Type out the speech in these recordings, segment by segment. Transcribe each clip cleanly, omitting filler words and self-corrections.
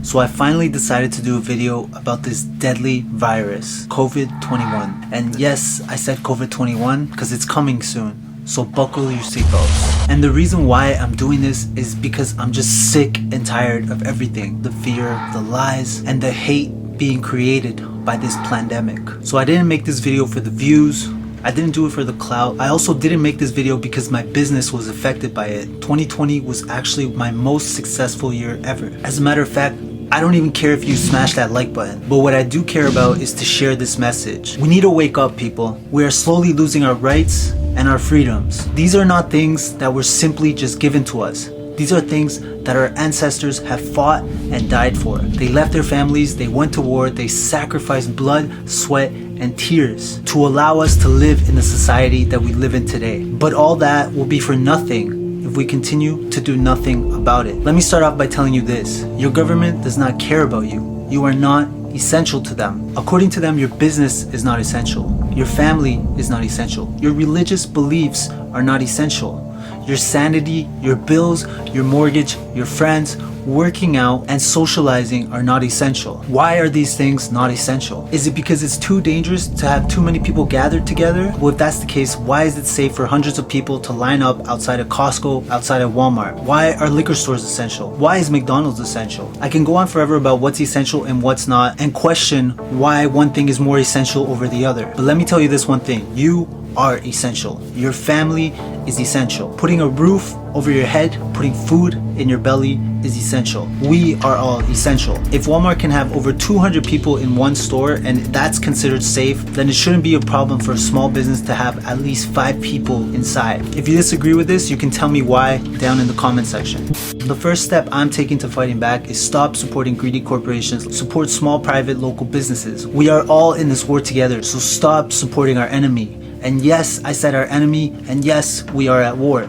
So I finally decided to do a video about this deadly virus, COVID-21. And yes, I said COVID-21 because it's coming soon. So buckle your seatbelts. And the reason why I'm doing this is because I'm just sick and tired of everything. The fear, the lies, and the hate being created by this pandemic. So I didn't make this video for the views. I didn't do it for the clout. I also didn't make this video because my business was affected by it. 2020 was actually my most successful year ever. As a matter of fact, I don't even care if you smash that like button. But what I do care about is to share this message. We need to wake up, people. We are slowly losing our rights and our freedoms. These are not things that were simply just given to us. These are things that our ancestors have fought and died for. They left their families, they went to war, they sacrificed blood, sweat, and tears to allow us to live in the society that we live in today. But all that will be for nothing if we continue to do nothing about it. Let me start off by telling you this. Your government does not care about you. You are not essential to them. According to them, your business is not essential. Your family is not essential. Your religious beliefs are not essential. Your sanity, your bills, your mortgage, your friends, working out, and socializing are not essential. Why are these things not essential? Is it because it's too dangerous to have too many people gathered together? Well, if that's the case, why is it safe for hundreds of people to line up outside of Costco, outside of Walmart? Why are liquor stores essential? Why is McDonald's essential? I can go on forever about what's essential and what's not, and question why one thing is more essential over the other. But let me tell you this one thing. You are essential. Your family is essential. Putting a roof over your head, putting food in your belly is essential. We are all essential. If Walmart can have over 200 people in one store and that's considered safe, then it shouldn't be a problem for a small business to have at least 5 people inside. If you disagree with this, you can tell me why down in the comment section. The first step I'm taking to fighting back is stop supporting greedy corporations, support small private local businesses. We are all in this war together, so stop supporting our enemy. And yes, I said our enemy, and yes, we are at war.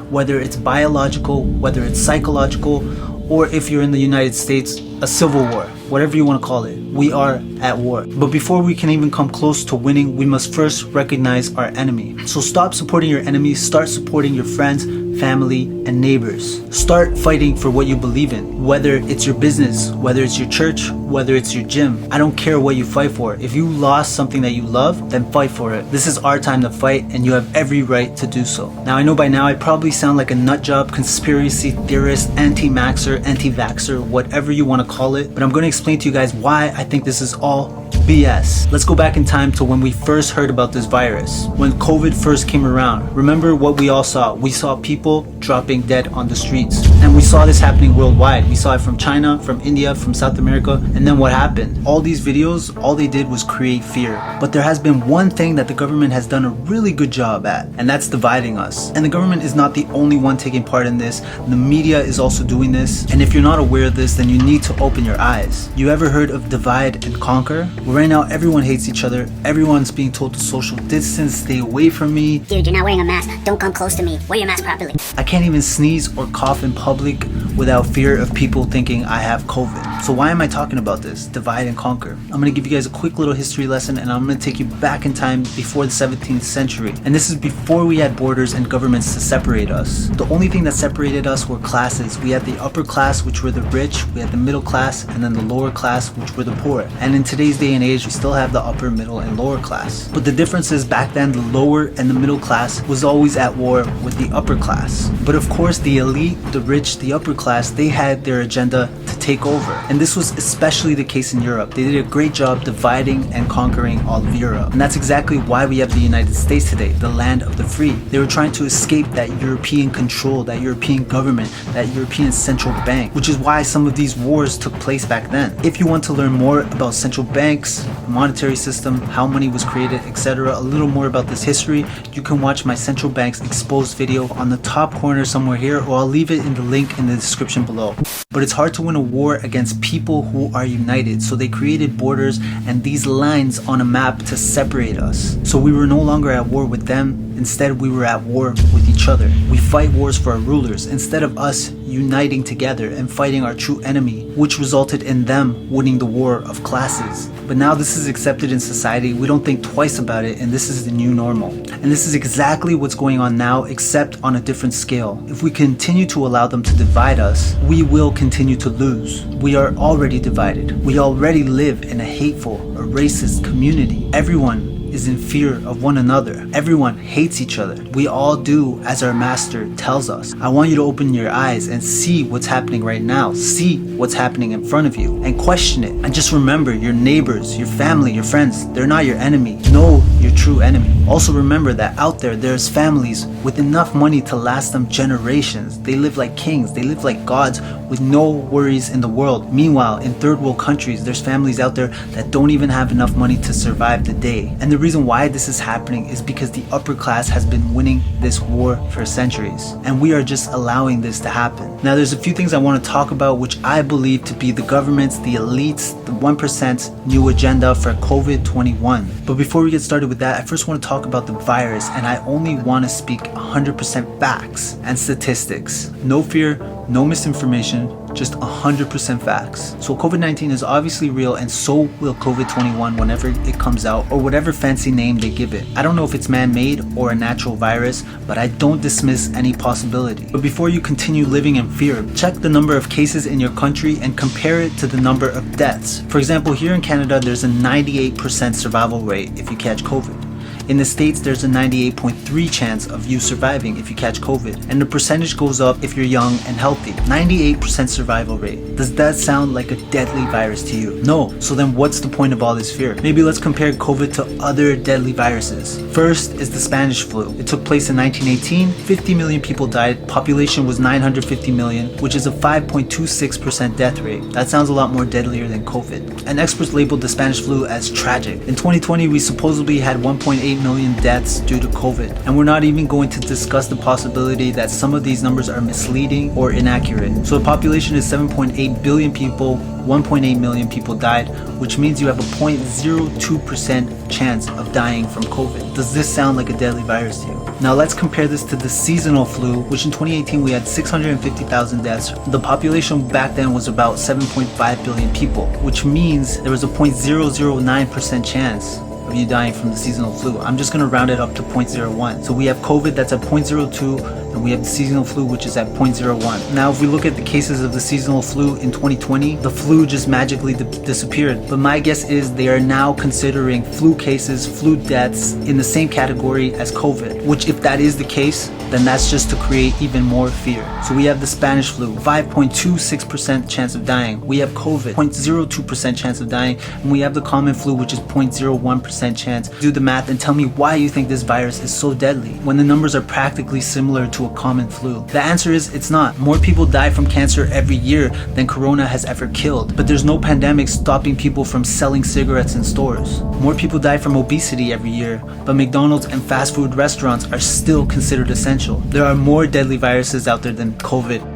Whether it's biological, whether it's psychological, or if you're in the United States, a civil war, whatever you want to call it, we are at war. But before we can even come close to winning, we must first recognize our enemy. So stop supporting your enemies, start supporting your friends, family, and neighbors. Start fighting for what you believe in, whether it's your business, whether it's your church, whether it's your gym. I don't care what you fight for. If you lost something that you love, then fight for it. This is our time to fight, and you have every right to do so. Now, I know by now I probably sound like a nutjob, conspiracy theorist, anti-maxer, anti-vaxxer, whatever you want to call it, but I'm going to explain to you guys why I think this is all BS. Let's go back in time to when we first heard about this virus, when COVID first came around. Remember what we all saw? We saw people dropping dead on the streets, and we saw this happening worldwide. We saw it from China, from India, from South America, and then what happened? All these videos, all they did was create fear. But there has been one thing that the government has done a really good job at, and that's dividing us. And the government is not the only one taking part in this. The media is also doing this, and if you're not aware of this, then you need to open your eyes. You ever heard of divide and conquer? Well, right now everyone hates each other. Everyone's being told to social distance, stay away from me. Dude, you're not wearing a mask. Don't come close to me. Wear your mask properly. I can't even sneeze or cough in public without fear of people thinking I have COVID. So why am I talking about this? Divide and conquer. I'm going to give you guys a quick little history lesson, and I'm going to take you back in time before the 17th century. And this is before we had borders and governments to separate us. The only thing that separated us were classes. We had the upper class, which were the rich, we had the middle class, and then the lower class, which were the poor. And in today's day and age, we still have the upper, middle, and lower class. But the difference is back then, the lower and the middle class was always at war with the upper class. But of course, the elite, the rich, the upper class, they had their agenda to take over. And this was especially the case in Europe. They did a great job dividing and conquering all of Europe. And that's exactly why we have the United States today, the land of the free. They were trying to escape that European control, that European government, that European central bank, which is why some of these wars took place back then. If you want to learn more about central banks, the monetary system, how money was created, etc., a little more about this history, you can watch my central banks exposed video on the top corner somewhere here, or I'll leave it in the link in the description below. But it's hard to win a war against people who are united, so they created borders and these lines on a map to separate us. So we were no longer at war with them, Instead, we were at war with each other. We fight wars for our rulers instead of us uniting together and fighting our true enemy, which resulted in them winning the war of classes. But now this is accepted in society, we don't think twice about it, and this is the new normal. And this is exactly what's going on now, except on a different scale. If we continue to allow them to divide us, we will continue to lose. We are already divided. We already live in a hateful, a racist community. Everyone is in fear of one another. Everyone hates each other. We all do as our master tells us. I want you to open your eyes and see what's happening right now. See what's happening in front of you and question it. And just remember, your neighbors, your family, your friends, they're not your enemy. Know your true enemy. Also remember that out there's families with enough money to last them generations. They live like kings. They live like gods with no worries in the world. Meanwhile, in third world countries, there's families out there that don't even have enough money to survive the day. And the reason why this is happening is because the upper class has been winning this war for centuries, and we are just allowing this to happen. Now there's a few things I want to talk about which I believe to be the government's, the elites, the 1% new agenda for COVID-21. But before we get started with that, I first want to talk about the virus, and I only want to speak 100% facts and statistics. No fear, no misinformation, just 100% facts. So COVID-19 is obviously real, and so will COVID-21 whenever it comes out, or whatever fancy name they give it. I don't know if it's man-made or a natural virus, but I don't dismiss any possibility. But before you continue living in fear, check the number of cases in your country and compare it to the number of deaths. For example, here in Canada, there's a 98% survival rate if you catch COVID. In the States, there's a 98.3% chance of you surviving if you catch COVID, and the percentage goes up if you're young and healthy. 98% survival rate. Does that sound like a deadly virus to you? No. So then what's the point of all this fear? Maybe let's compare COVID to other deadly viruses. First is the Spanish flu. It took place in 1918. 50 million people died. Population was 950 million, which is a 5.26% death rate. That sounds a lot more deadlier than COVID. And experts labeled the Spanish flu as tragic. In 2020, we supposedly had 1.8 million deaths due to COVID. And we're not even going to discuss the possibility that some of these numbers are misleading or inaccurate. So the population is 7.8 billion people, 1.8 million people died, which means you have a 0.02% chance of dying from COVID. Does this sound like a deadly virus to you? Now let's compare this to the seasonal flu, which in 2018 we had 650,000 deaths. The population back then was about 7.5 billion people, which means there was a 0.009% chance of you dying from the seasonal flu. I'm just gonna round it up to 0.01. So we have COVID that's at 0.02, and we have the seasonal flu which is at 0.01. Now if we look at the cases of the seasonal flu in 2020, the flu just magically disappeared. But my guess is they are now considering flu cases, flu deaths in the same category as COVID, which if that is the case, then that's just to create even more fear. So we have the Spanish flu, 5.26% chance of dying. We have COVID, 0.02% chance of dying, and we have the common flu which is 0.01% chance. Do the math and tell me why you think this virus is so deadly when the numbers are practically similar to a common flu. The answer is it's not. More people die from cancer every year than Corona has ever killed, but there's no pandemic stopping people from selling cigarettes in stores. More people die from obesity every year, but McDonald's and fast food restaurants are still considered essential. There are more deadly viruses out there than COVID.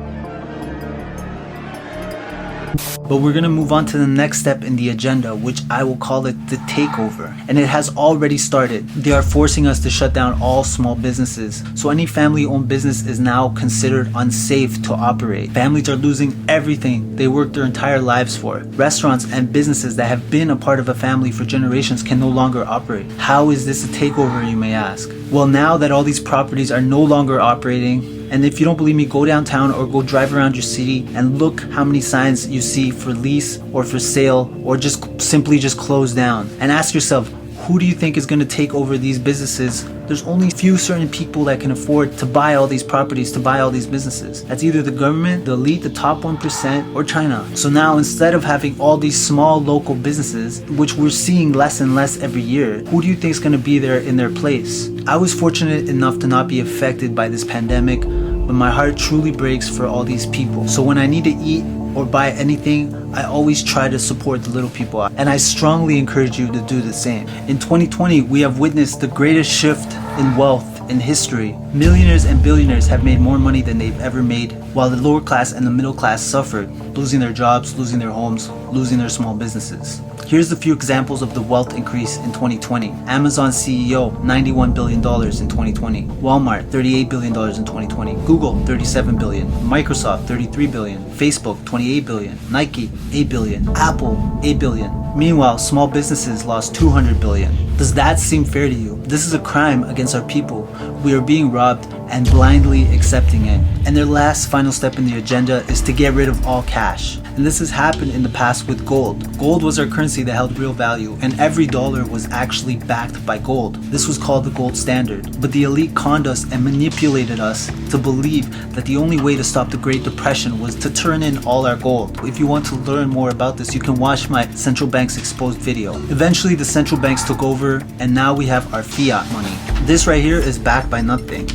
But we're gonna move on to the next step in the agenda, which I will call it the takeover. And it has already started. They are forcing us to shut down all small businesses. So any family-owned business is now considered unsafe to operate. Families are losing everything they worked their entire lives for. Restaurants and businesses that have been a part of a family for generations can no longer operate. How is this a takeover, you may ask? Well, now that all these properties are no longer operating, and if you don't believe me, go downtown or go drive around your city and look how many signs you see for lease or for sale or just simply closed down. And ask yourself, who do you think is going to take over these businesses? There's only a few certain people that can afford to buy all these properties, to buy all these businesses. That's either the government, the elite, the top 1%, or China. So now instead of having all these small local businesses, which we're seeing less and less every year, who do you think is going to be there in their place? I was fortunate enough to not be affected by this pandemic, but my heart truly breaks for all these people. So when I need to eat or buy anything, I always try to support the little people, and I strongly encourage you to do the same. In 2020, we have witnessed the greatest shift in wealth in history. Millionaires and billionaires have made more money than they've ever made while the lower class and the middle class suffered, losing their jobs, losing their homes, losing their small businesses. Here's a few examples of the wealth increase in 2020. Amazon CEO, $91 billion in 2020. Walmart, $38 billion in 2020. Google, $37 billion. Microsoft, $33 billion. Facebook, $28 billion. Nike, $8 billion. Apple, $8 billion. Meanwhile, small businesses lost $200 billion. Does that seem fair to you? This is a crime against our people. We are being robbed and blindly accepting it. And their last final step in the agenda is to get rid of all cash. And this has happened in the past with gold. Gold was our currency that held real value, and every dollar was actually backed by gold. This was called the gold standard. But the elite conned us and manipulated us to believe that the only way to stop the Great Depression was to turn in all our gold. If you want to learn more about this, you can watch my Central Banks Exposed video. Eventually, the central banks took over, and now we have our fiat money. This right here is backed by nothing.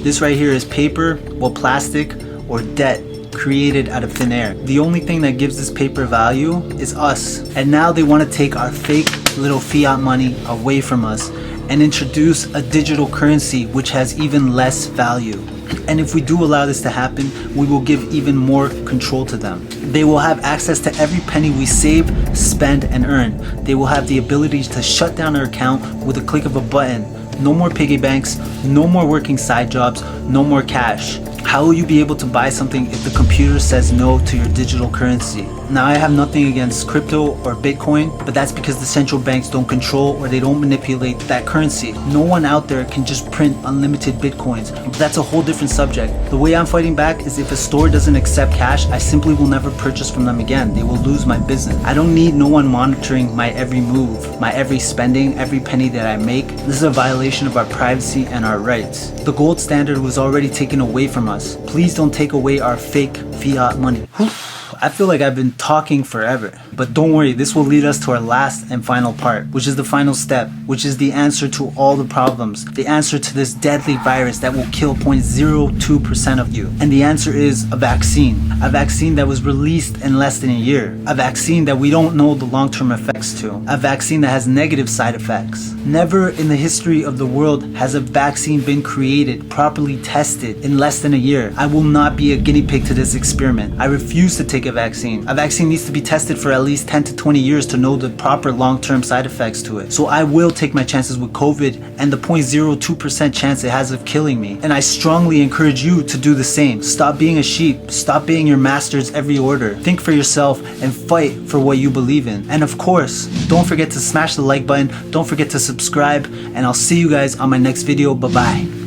This right here is paper, well, plastic, or debt created out of thin air. The only thing that gives this paper value is us. And now they want to take our fake little fiat money away from us and introduce a digital currency which has even less value. And if we do allow this to happen, we will give even more control to them. They will have access to every penny we save, spend, and earn. They will have the ability to shut down our account with a click of a button. No more piggy banks, no more working side jobs, no more cash. How will you be able to buy something if the computer says no to your digital currency? Now, I have nothing against crypto or Bitcoin, but that's because the central banks don't control or they don't manipulate that currency. No one out there can just print unlimited Bitcoins. But that's a whole different subject. The way I'm fighting back is if a store doesn't accept cash, I simply will never purchase from them again. They will lose my business. I don't need no one monitoring my every move, my every spending, every penny that I make. This is a violation of our privacy and our rights. The gold standard was already taken away from us. Please don't take away our fake fiat money. I feel like I've been talking forever, but don't worry, this will lead us to our last and final part, which is the final step, which is the answer to all the problems, the answer to this deadly virus that will kill 0.02% of you. And the answer is a vaccine that was released in less than a year, a vaccine that we don't know the long-term effects to, a vaccine that has negative side effects. Never in the history of the world has a vaccine been created, properly tested in less than a year. I will not be a guinea pig to this experiment. I refuse to take a vaccine. A vaccine needs to be tested for at least 10 to 20 years to know the proper long-term side effects to it. So I will take my chances with COVID and the 0.02% chance it has of killing me. And I strongly encourage you to do the same. Stop being a sheep. Stop being your master's every order. Think for yourself and fight for what you believe in. And of course, don't forget to smash the like button. Don't forget to subscribe. And I'll see you guys on my next video. Bye-bye.